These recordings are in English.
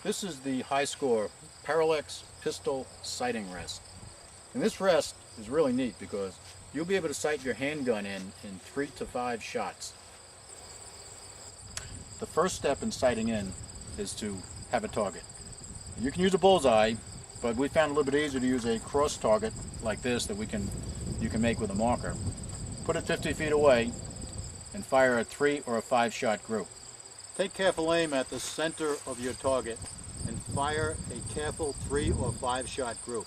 This is the Hyskore Parallax Pistol Sighting Rest. And this rest is really neat because you'll be able to sight your handgun in 3 to 5 shots. The first step in sighting in is to have a target. You can use a bullseye, but we found it a little bit easier to use a cross target like this that you can make with a marker. Put it 50 feet away and fire a 3 or a 5 shot group. Take careful aim at the center of your target and fire a careful 3 or 5 shot group.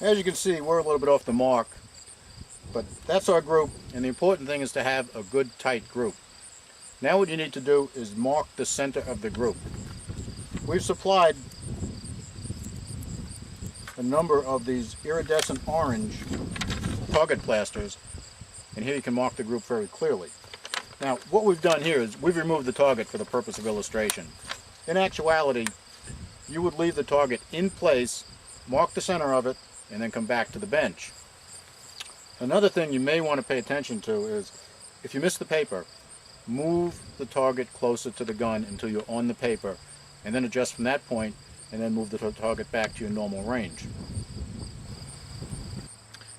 As you can see, we're a little bit off the mark, but that's our group, and the important thing is to have a good tight group. Now what you need to do is mark the center of the group. We've supplied a number of these iridescent orange target plasters, and here you can mark the group very clearly. Now what we've done here is we've removed the target for the purpose of illustration. In actuality, you would leave the target in place, mark the center of it, and then come back to the bench. Another thing you may want to pay attention to is if you miss the paper, move the target closer to the gun until you're on the paper, and then adjust from that point, and then move the target back to your normal range.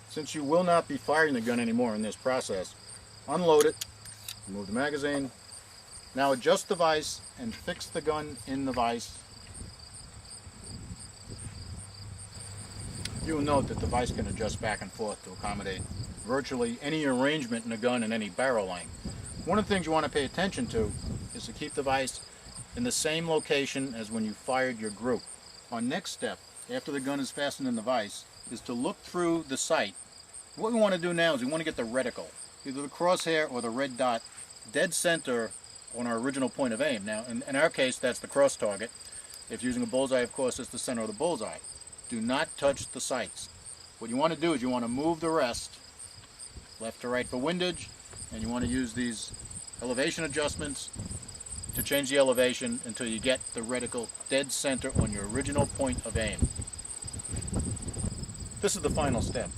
Since you will not be firing the gun anymore in this process, unload it, remove the magazine. Now adjust the vise and fix the gun in the vise. You will note that the vise can adjust back and forth to accommodate virtually any arrangement in a gun and any barrel length. One of the things you want to pay attention to is to keep the vise in the same location as when you fired your group. Our next step, after the gun is fastened in the vise, is to look through the sight. What we want to do now is we want to get the reticle, either the crosshair or the red dot, dead center on our original point of aim. Now, in our case, that's the cross target. If you're using a bullseye, of course, it's the center of the bullseye. Do not touch the sights. What you want to do is you want to move the rest left to right for windage, and you want to use these elevation adjustments to change the elevation until you get the reticle dead center on your original point of aim. This is the final step.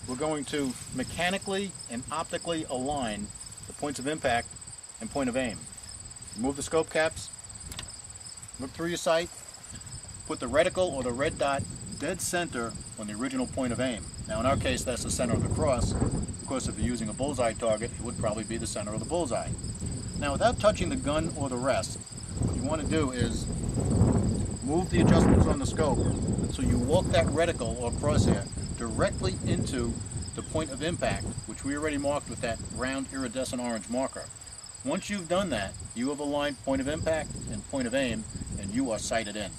We're going to mechanically and optically align the points of impact and point of aim. Remove the scope caps, look through your sight, put the reticle or the red dot dead center on the original point of aim. Now in our case that's the center of the cross. Of course if you're using a bullseye target it would probably be the center of the bullseye. Now without touching the gun or the rest, what you want to do is move the adjustments on the scope so you walk that reticle or crosshair directly into the point of impact, which we already marked with that round iridescent orange marker. Once you've done that, you have aligned point of impact and point of aim, and you are sighted in.